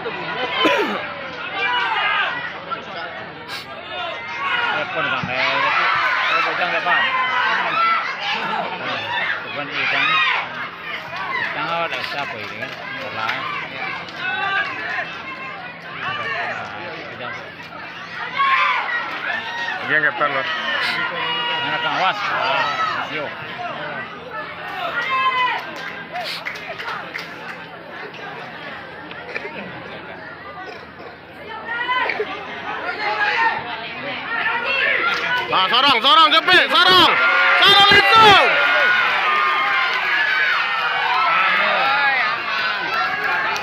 Telepon sampai bojang depan. Bukan ikan. Tengah ada siapa ini kan? Salah. Dia ngetar loh. Mana pengawas? Sio. Nah, sorong cepet, sorong itu.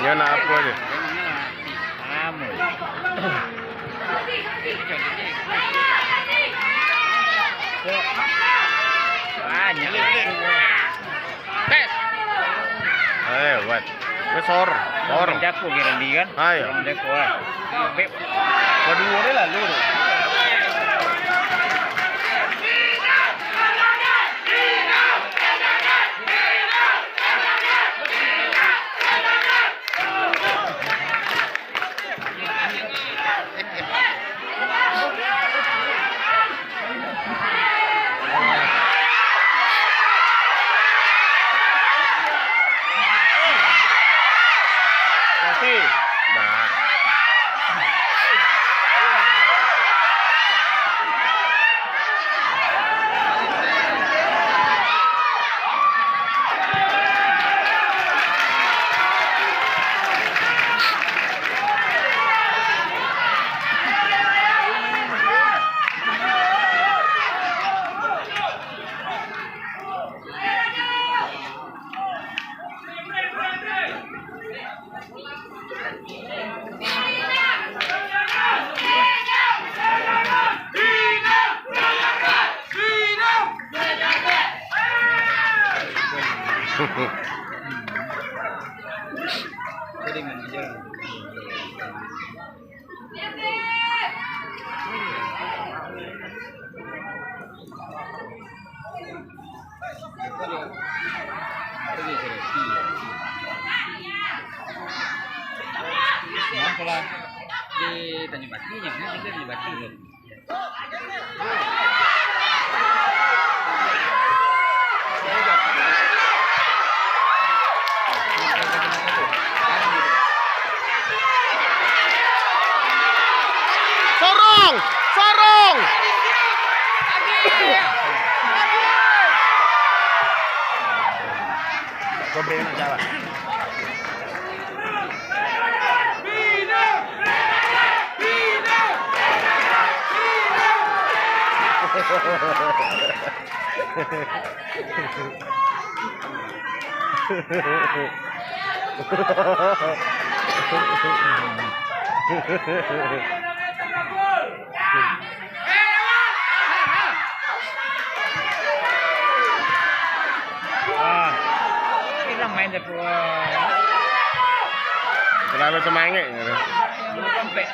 Ya nak apa aja? Kamu. Banyak. Tes. Ayo, buat. Sorong. Jago kira dia kan? Ayo. Jago lah. Kedua dia lah lu. Nah. Kalau di Tanjung Bati, yang ini di Tanjung Bati. Sorong. Kau beri nak jawab. Kita main depan. Terlalu semangat. Sampai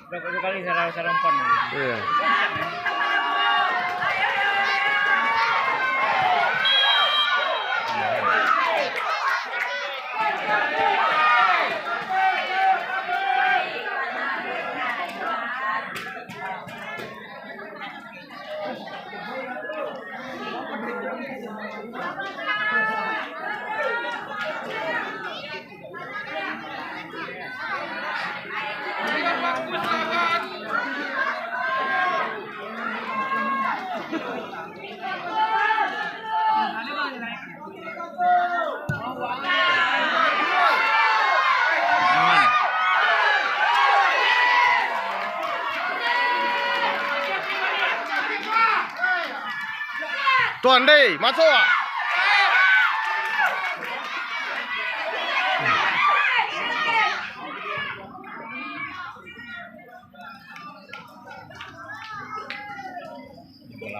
berapa kali sarang-sarangpan. Iya. Tuan deh, masuk. Bola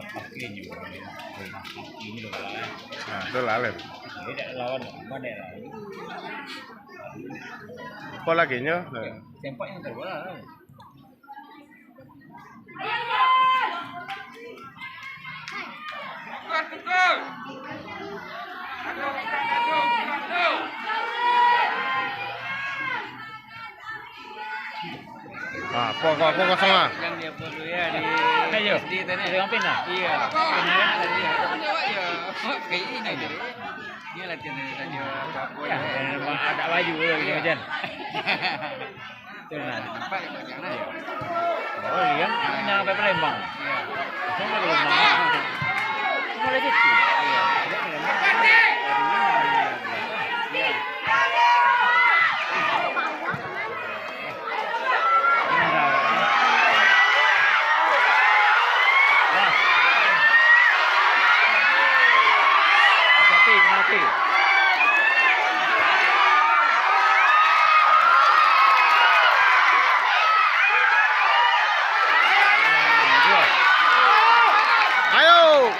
pakai juga. Ini bola. Nah, itu lalat. Tidak lawan mana lagi? Apa lagi nya? Sempak yang terbola. Ah, pokok sama. Yang dia perlu ya di Ayo. SD tadi. Yang pindah. Iya. Benar tadi ya. Iya. Kayak ini jadi. Dia latihan dari tadi apa Ya, ada baju dulu gitu Jan. Itu nah. Nampak ya bagaimana ya? Oh iya, nyampe Palembang. Iya. Sampai ke Palembang. Mulai situ. Iya. Mati. Ayo.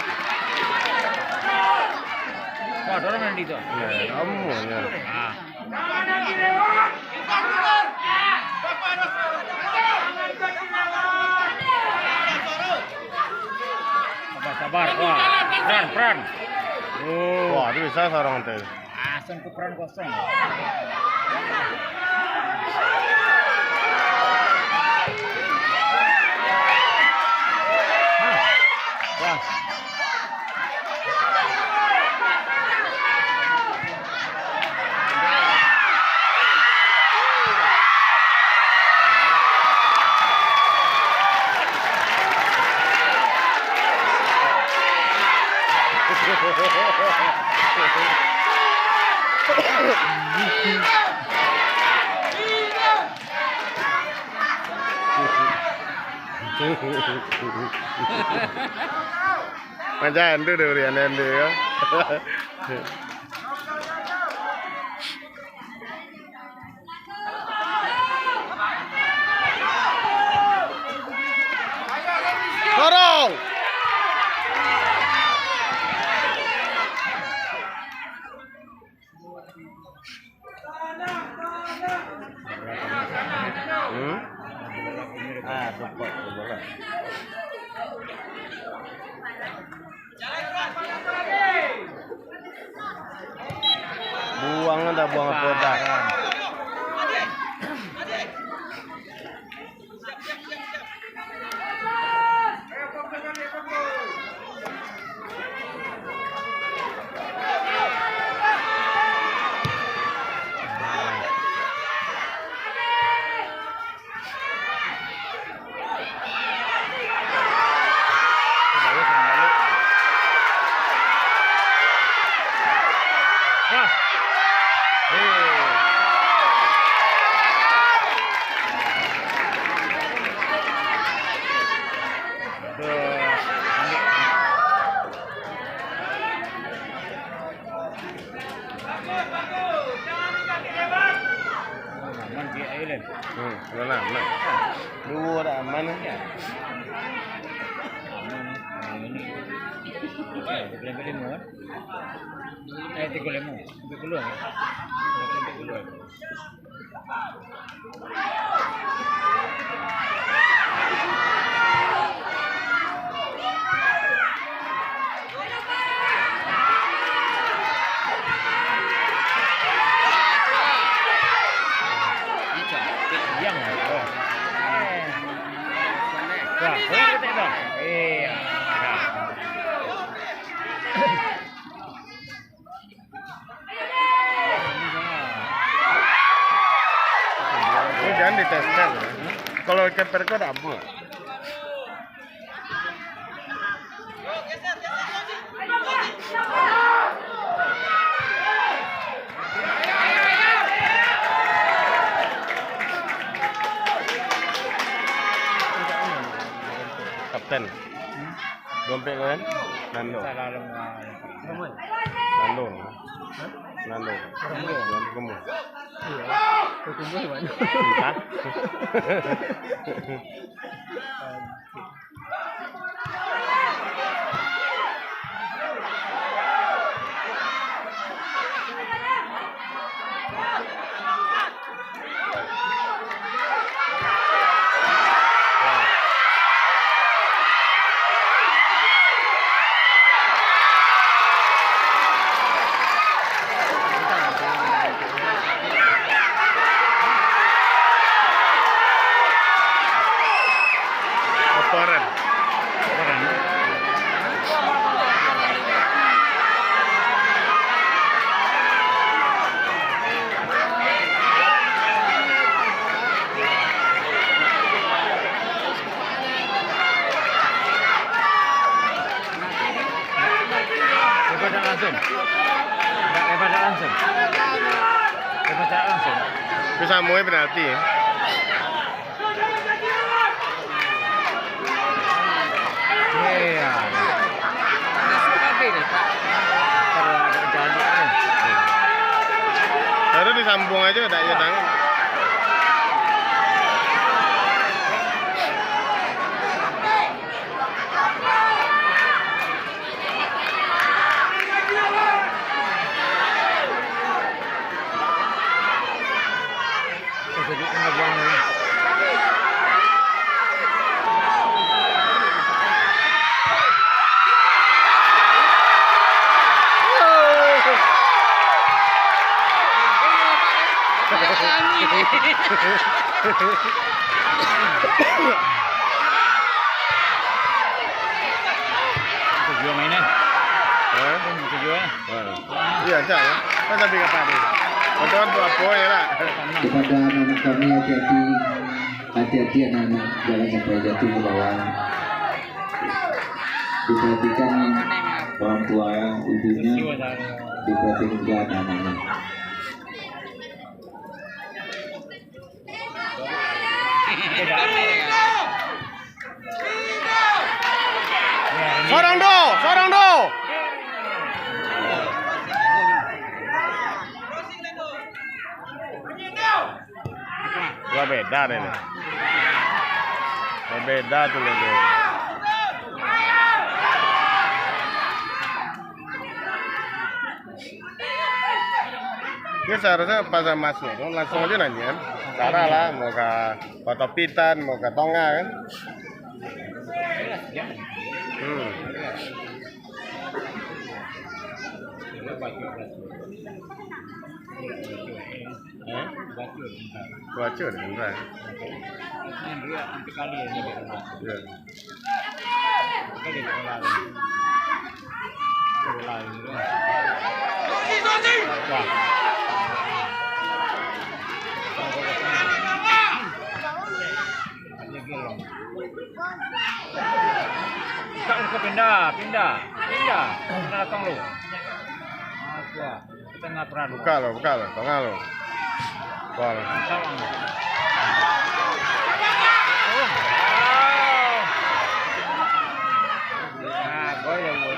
Wah, dorong nanti itu. Ya, kamu ya. Ah. Sabar. Wah, peran. Wah, itu bisa seorang teh. Langsung ke peran kosong. Wah. Macam itu deh Rian ya. Dorong. Ah, support bola. Buang dah buang kotak. Aman di Island. Mana aman. Dua dah aman ya. Aman. Ini. Tiga lemu kan? Tiga lemu. Tiga puluh ya. Tiga puluh. Yang oh. Wah, kita dah. Iya. Ini jangan dites tes. Kalau keeper kau ada apa? Kapten. Dompet kan? Nando. Salah lemah. Nando. Nando. Kamu. Kumpul banyak. Entah. langsung. Bisa mulai penalti ya. Iya. Kalau ada jadi kan. Harus disambung aja tak ya tangan. Sedikit ngebuang ini. Tujuh mainan. Tujuh. Iya aja ya. Kan tapi kata dia. Betul tu apa ya lah. Kepada anak-anak kami hati-hati anak-anak, jangan sampai jatuh ke bawah. Diperhatikan orang tua, ibunya, diperhatikan juga anak-anaknya. Sorong do. Gua beda deh. Beda tuh logo. Ini seharusnya pas masuk langsung aja nanya. Cara lah mau ke Kotopitan, mau ke Tonga kan. Baca dah benar. Dia nanti kali ini. Ya. Kali sekolah. Sekolah ini. Wah. Tak pindah. Pindah datang lu. Kita nggak pernah Buka lo, Tonga lo. Bol. Sawang. Nah, gol ya gol.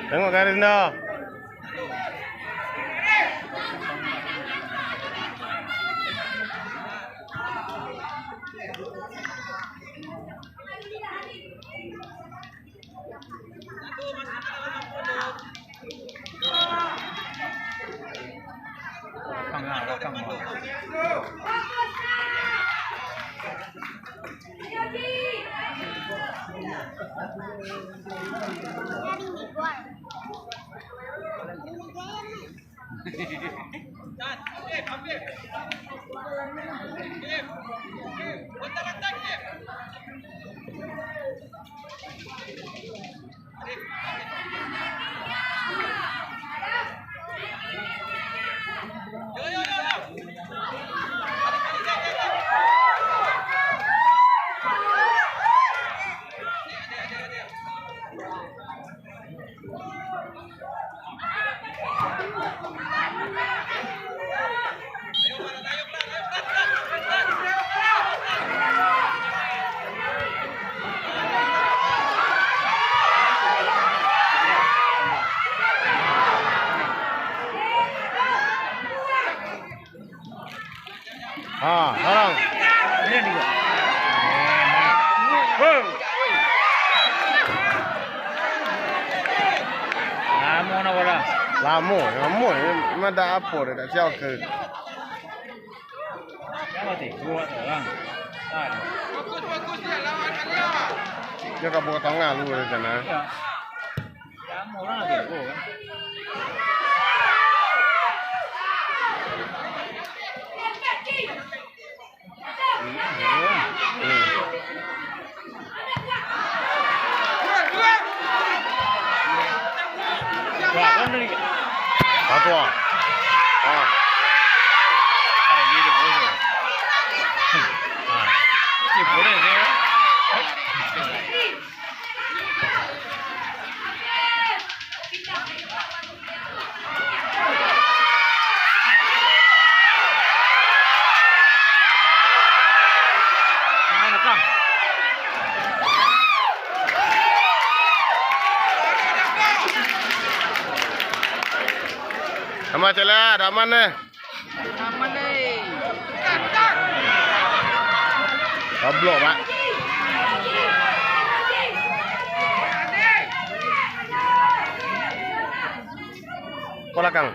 Tengok garis dah. Ini juga. Wow. Lama nak bola. Lama ni memang dah apa dah tak siap ke. Yang mati. Dua orang. Tak. Dia kat bawah tengah lu di sana. Ya. Lama orang lagi. Oh kan. Wah, kan ni. Satu ah. Ah. Ada ni dia boleh. Ni boleh dia. Mana kang? Sama celah, dah mana? Aman deh. Goblok, Pak. Kola kang.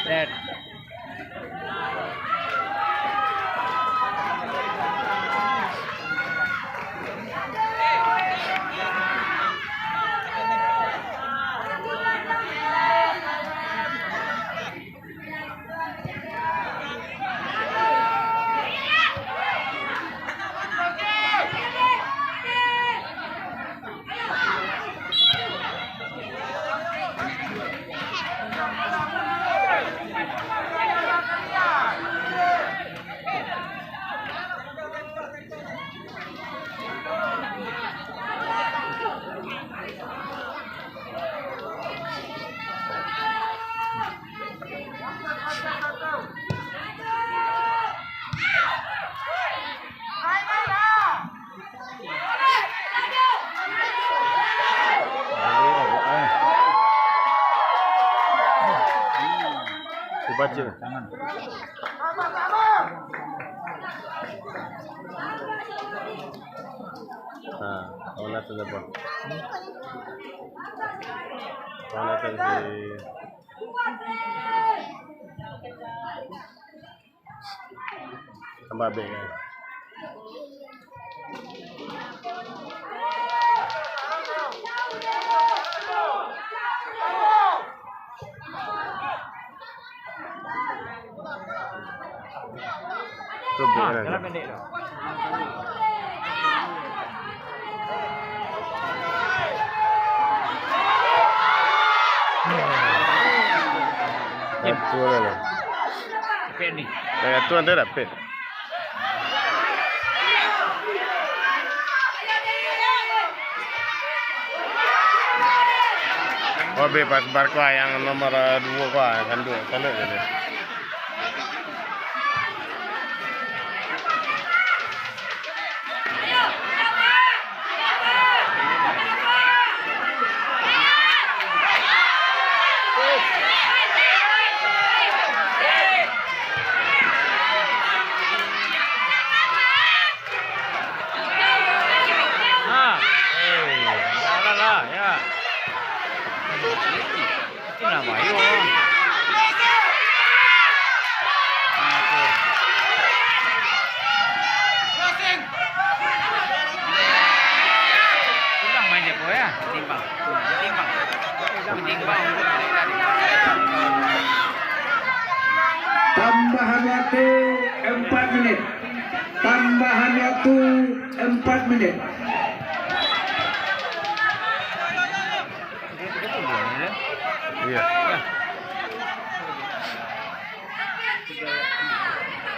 Dead. Baca. Tangan. Awak tu apa? Awak tu si tambah beg kan? Tu beg kan? Jalan pendek tu. Tu lah. Pet ni. Tu anda dapat. Oh bebas Barca yang nomor 2 kan 2 kalau je. Itu nama yo. Timbang main dia ya, timbang. Tambahan waktu 4 menit. Tambahan waktu 4 menit. Iya.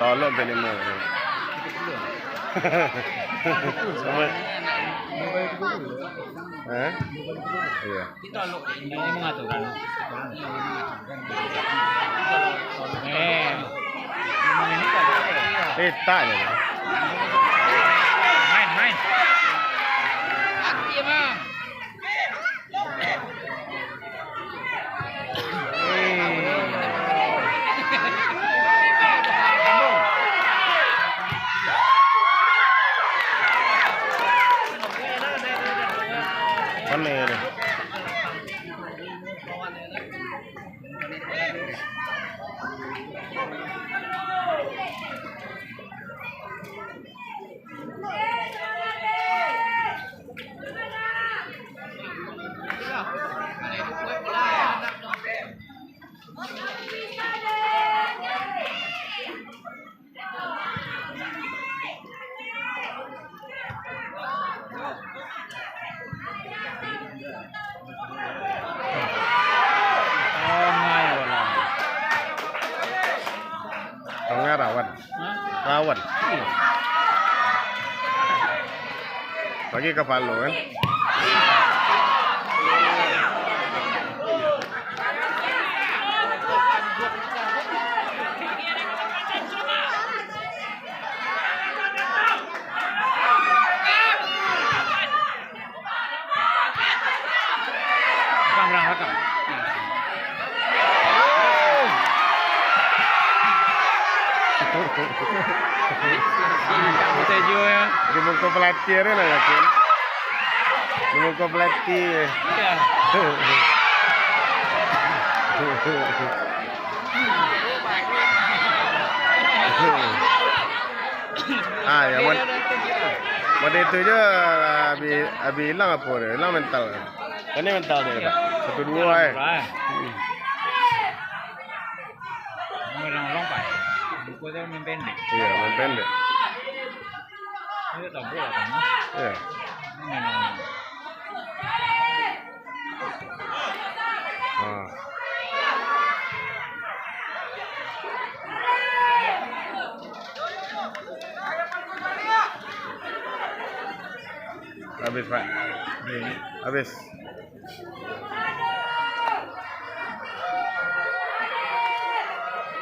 Tolong penemu. Sama. Iya. Kita lo ini mengaturkan. Letak je. Main, main. Hati emang. Mana ni? Tengah rawan. Rawan. Bagi ke Palu kan. Rakam. Kita jual. Di muka pelatih ni lah kan. Di muka pelatih. Ya. Ya pada itu je abi hilang apa dia? Hilang mental. Ini mental dia. 1-2 Orang pai. Buku tu main pendek. Iya, main pendek. Ini tak bola kan? Iya. Memang. Habis Pak. Habis.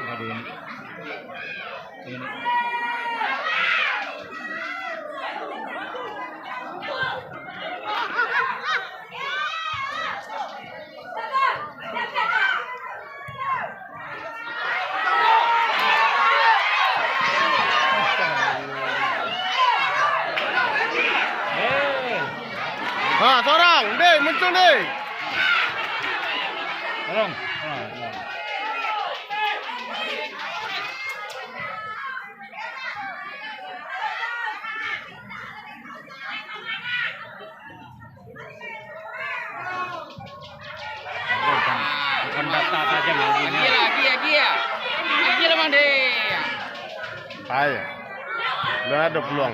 Ada ini. Ini. Seorang, deh, muncul deh. Tolong. Bukan data saja maunya. Lagi lah bang deh. Ayo. Udah ada peluang.